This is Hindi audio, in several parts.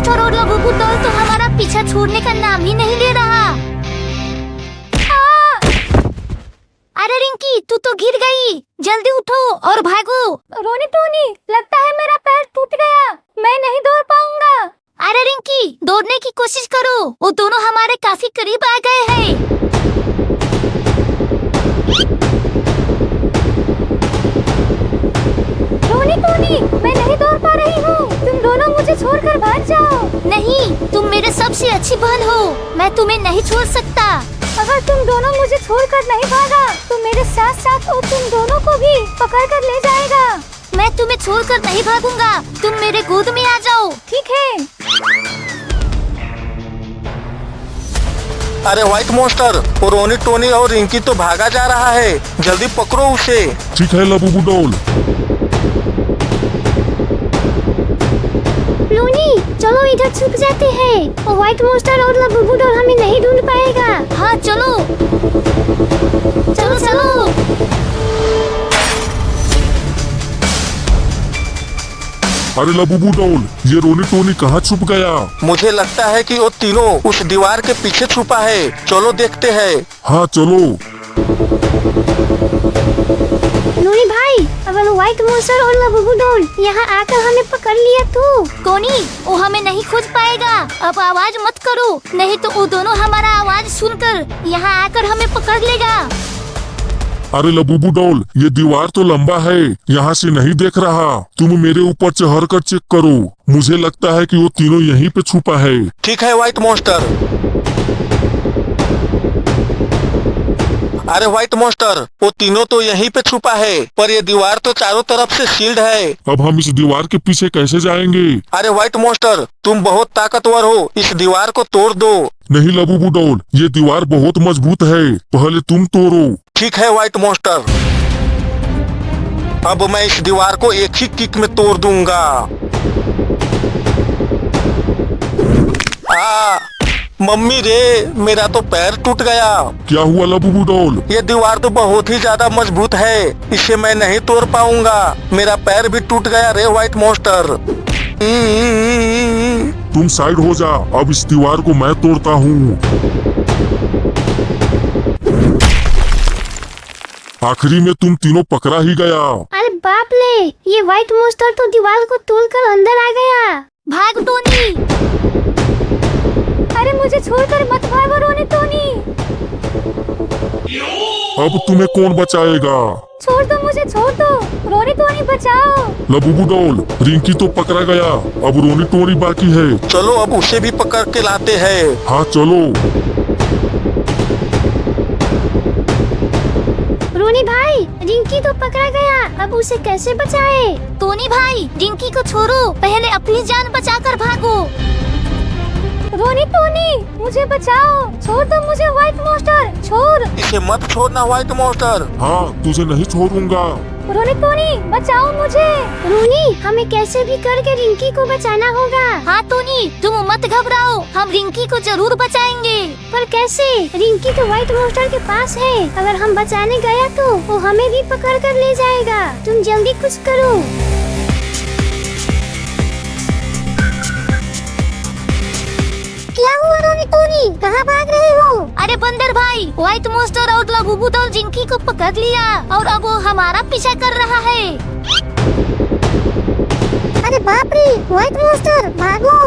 मोस्टर और लबूबू डॉल तो हमारा पीछा छोड़ने का नाम ही नहीं ले रहा। अरे रिंकी, तू तो गिर गई, जल्दी उठो और भागो। रोनी टोनी, लगता है मेरा पैर टूट गया, मैं नहीं दौड़ पाऊंगा। अरे रिंकी, दौड़ने की कोशिश करो, वो दोनों हमारे काफी करीब आ गए हैं। रोनी टोनी, मैं नहीं दौड़ पा रही हूँ, तुम दोनों मुझे छोड़कर भाग जाओ। नहीं, तुम मेरे सबसे अच्छी बहन हो, मैं तुम्हें नहीं छोड़ सकता। अगर तुम दोनों मुझे छोड़कर नहीं भागा तो मेरे साथ साथ वो तुम दोनों को भी पकड़ कर ले जाएगा। मैं तुम्हें छोड़कर नहीं भागूंगा, तुम मेरे गोद में आ जाओ। ठीक है। अरे व्हाइट मोस्टर, वो रोनी टोनी और रिंकी तो भागा जा रहा है, जल्दी पकड़ो उसे। ठीक है लबूबू डॉल। रोनी, चलो इधर छुप जाते हैं, और व्हाइट मोस्टर और लबूबू डॉल हमें नहीं ढूंढ पाएगा। हाँ चलो चलो चलो। अरे लबूबू डॉल, ये रोनी टोनी कहाँ छुप गया? मुझे लगता है कि वो तीनों उस दीवार के पीछे छुपा है, चलो देखते हैं। हाँ चलो। रोनी भाई, अगर व्हाइट मोस्टर और लबूबू डॉल यहाँ आकर हमें पकड़ लिया तो? कोनी, वो हमें नहीं खोज पाएगा, अब आवाज मत करो, नहीं तो वो दोनों हमारा आवाज सुनकर यहाँ आकर हमें पकड़ लेगा। अरे लबूबू डॉल, ये दीवार तो लंबा है, यहाँ से नहीं देख रहा, तुम मेरे ऊपर चढ़ कर चेक करो, मुझे लगता है कि वो तीनों यहीं पे छुपा है। ठीक है व्हाइट मोस्टर। अरे व्हाइट मोस्टर, वो तीनों तो यहीं पे छुपा है, पर ये दीवार तो चारों तरफ से सील्ड है। अब हम इस दीवार के पीछे कैसे जाएंगे? अरे व्हाइट मोस्टर, तुम बहुत ताकतवर हो, इस दीवार को तोड़ दो। नहीं लबूबू डॉल, ये दीवार बहुत मजबूत है, पहले तुम तोड़ो। ठीक है व्हाइट मोस्टर, अब मैं इस दीवार को एक ही किक में तोड़ दूंगा। मम्मी रे, मेरा तो पैर टूट गया। क्या हुआ लबूबू डॉल? ये दीवार तो बहुत ही ज्यादा मजबूत है, इसे मैं नहीं तोड़ पाऊंगा, मेरा पैर भी टूट गया रे व्हाइट मोस्टर। तुम साइड हो जा, अब इस दीवार को मैं तोड़ता हूँ। आखिरी में तुम तीनों पकड़ा ही गया। अरे बाप ले, ये व्हाइट मोस्टर तो दीवार को तोड़कर अंदर आ गया। भाग टोनी। अरे मुझे छोड़कर मत भागो रोनी टोनी। अब तुम्हें कौन बचाएगा? छोड़ दो मुझे, छोड़ दो, रोनी टोनी बचाओ। लबूबू डॉल, रिंकी तो पकड़ा गया, अब रोनी टोनी बाकी है। चलो अब उसे भी पकड़ के लाते हैं। हाँ चलो। रोनी भाई, रिंकी तो पकड़ा गया, अब उसे कैसे बचाए? टोनी भाई, रिंकी को छोड़ो, पहले अपनी जान बचाकर भागो। रोनी टोनी, मुझे बचाओ, छोड़ दो मुझे व्हाइट मोस्टर, छोड़। इसे मत छोड़ना व्हाइट मोस्टर। हाँ, तुझे नहीं छोड़ूंगा। रोनी टोनी, बचाओ मुझे। रोनी, हमें कैसे भी करके रिंकी को बचाना होगा। हाँ टोनी, तुम मत घबराओ, हम रिंकी को जरूर बचाएंगे। पर कैसे? रिंकी तो व्हाइट मोस्टर के पास है, अगर हम बचाने गया तो वो हमें भी पकड़ कर ले जाएगा, तुम जल्दी कुछ करो। क्या हुआ रोनी टोनी, कहाँ भाग रहे हो? अरे बंदर भाई, व्हाइट मोस्टर और लबूबू डॉल रिंकी को पकड़ लिया और अब वो हमारा पीछा कर रहा है। अरे बाप रे, व्हाइट मोस्टर भागो।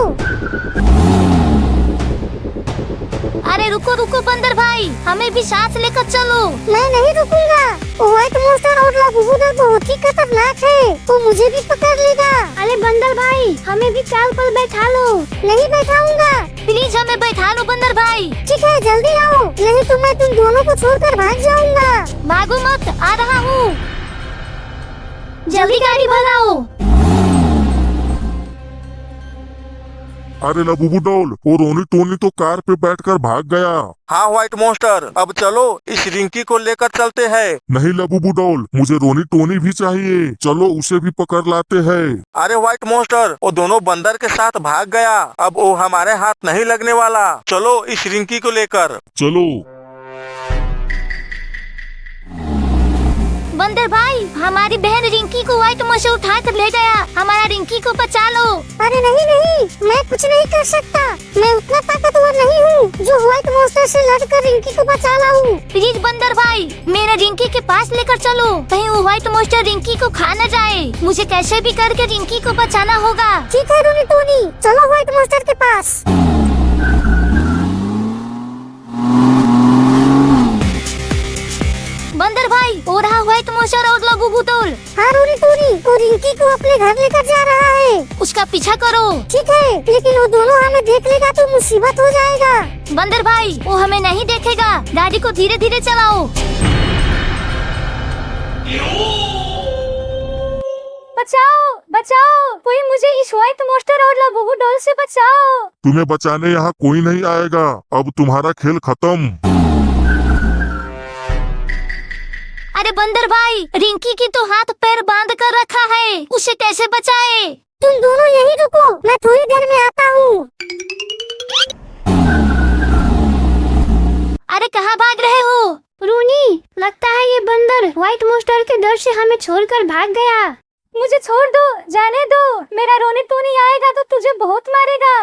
अरे रुको रुको बंदर भाई, हमें भी साथ लेकर चलो। मैं नहीं रुकूंगा, व्हाइट मोस्टर और लबूबू डॉल बहुत ही खतरनाक है, वो मुझे भी पकड़ लेगा। अरे बंदर भाई, हमें भी कार पर बैठा लो। नहीं बैठाऊंगा। प्लीज हमें बैठा लो बंदर भाई। ठीक है, जल्दी आओ, नहीं तो मैं तुम दोनों को छोड़कर भाग जाऊंगा। भागो मत, आ रहा हूँ, जल्दी गाड़ी भगाओ। अरे लबूबू डॉल, वो रोनी टोनी तो कार पे बैठकर भाग गया। हाँ व्हाइट मोस्टर, अब चलो इस रिंकी को लेकर चलते हैं। नहीं लबूबू डॉल, मुझे रोनी टोनी भी चाहिए, चलो उसे भी पकड़ लाते हैं। अरे व्हाइट मोस्टर, वो दोनों बंदर के साथ भाग गया, अब वो हमारे हाथ नहीं लगने वाला, चलो इस रिंकी को लेकर। चलो। बंदर भाई, हमारी बहन रिंकी को व्हाइट मोस्टर उठा कर ले गया। हमारा रिंकी को बचा लो। अरे नहीं नहीं, मैं कुछ नहीं कर सकता। मैं उतना ताकतवर नहीं हूँ जो व्हाइट मोस्टर से लड़कर रिंकी को बचा लाऊं। प्लीज बंदर भाई, मेरे रिंकी के पास लेकर चलो, कहीं वो व्हाइट मोस्टर रिंकी को खा न जाए। मुझे कैसे भी करके रिंकी को बचाना होगा। ठीक है रोनी टोनी, चलो व्हाइट मोस्टर के पास। बंदर भाई, हो रहा व्हाइट मोस्टर और लबुबू डॉल। हाँ रोनी टोनी, वो रिंकी को अपने घर लेकर जा रहा है। उसका पीछा करो। ठीक है, लेकिन वो दोनों हमें देख लेगा तो मुसीबत हो जाएगा। बंदर भाई, वो हमें नहीं देखेगा। गाड़ी को धीरे धीरे चलाओ। बचाओ बचाओ, कोई मुझे इस व्हाइट मोस्टर और लबुबू डॉल से बचाओ। तुम्हें बचाने यहाँ कोई नहीं आएगा। अब तुम्हारा खेल खत्म। अरे बंदर भाई, रिंकी की तो हाथ पैर बांध कर रखा है, उसे कैसे बचाए? तुम दोनों यहीं रुको, मैं थोड़ी देर में आता हूँ। अरे कहाँ भाग रहे हो? रूनी, लगता है ये बंदर व्हाइट मोस्टर के डर से हमें छोड़कर भाग गया। मुझे छोड़ दो, जाने दो। मेरा रोनी टोनी आएगा तो तुझे बहुत मारेगा।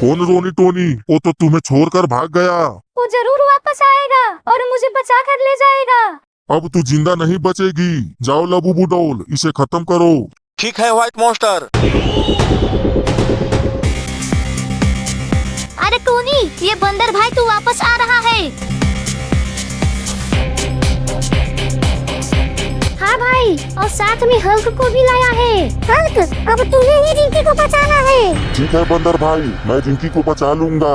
कौन रोनी टोनी? वो तो तुम्हें छोड़कर भाग गया। वो जरूर वापस आएगा और मुझे बचा कर ले जाएगा। अब तू जिंदा नहीं बचेगी। जाओ लबुबू डॉल, इसे खत्म करो। ठीक है व्हाइट मोस्टर। अरे टोनी, ये बंदर भाई तू वापस आ रहा है। हाँ भाई, और साथ में हल्क को भी लाया है। हल्क, अब तुम्हें ही रिंकी को बचाना है। ठीक है बंदर भाई, मैं रिंकी को बचा लूंगा।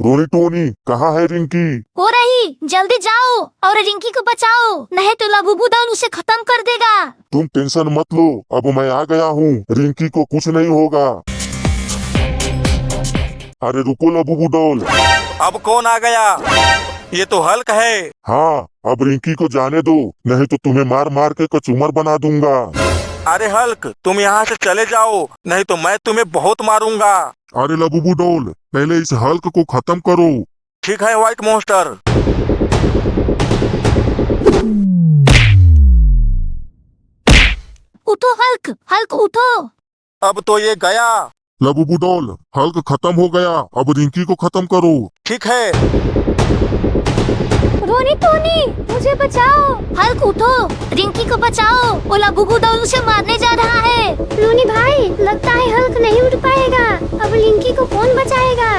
रोनी टोनी, कहाँ है रिंकी? हो रही, जल्दी जाओ और रिंकी को बचाओ, नहीं तो लबुबू डॉल उसे खत्म कर देगा। तुम टेंशन मत लो, अब मैं आ गया हूँ। रिंकी को कुछ नहीं होगा। अरे रुको लबुबू डॉल। अब कौन आ गया? ये तो हल्क है। हाँ, अब रिंकी को जाने दो, नहीं तो तुम्हें मार मार के कचूमर बना दूंगा। अरे हल्क, तुम यहाँ से चले जाओ, नहीं तो मैं तुम्हें बहुत मारूंगा। अरे लबुबू डॉल, पहले इस हल्क को खत्म करो। ठीक है व्हाइट मोस्टर। उठो हल्क, हल्क उठो। अब तो ये गया। लबुबू डॉल, हल्क खत्म हो गया, अब रिंकी को खत्म करो। ठीक है। रोनी टोनी, मुझे बचाओ। हल्क उठो, रिंकी को बचाओ, वो लबुबू डॉल उसे मारने जा रहा है। रूनी भाई, लगता है हल्क नहीं उठ पाएगा। अब रिंकी को कौन बचाएगा?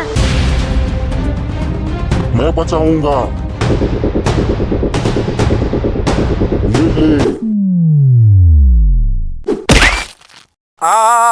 मैं बचाऊंगा। ये ले। आ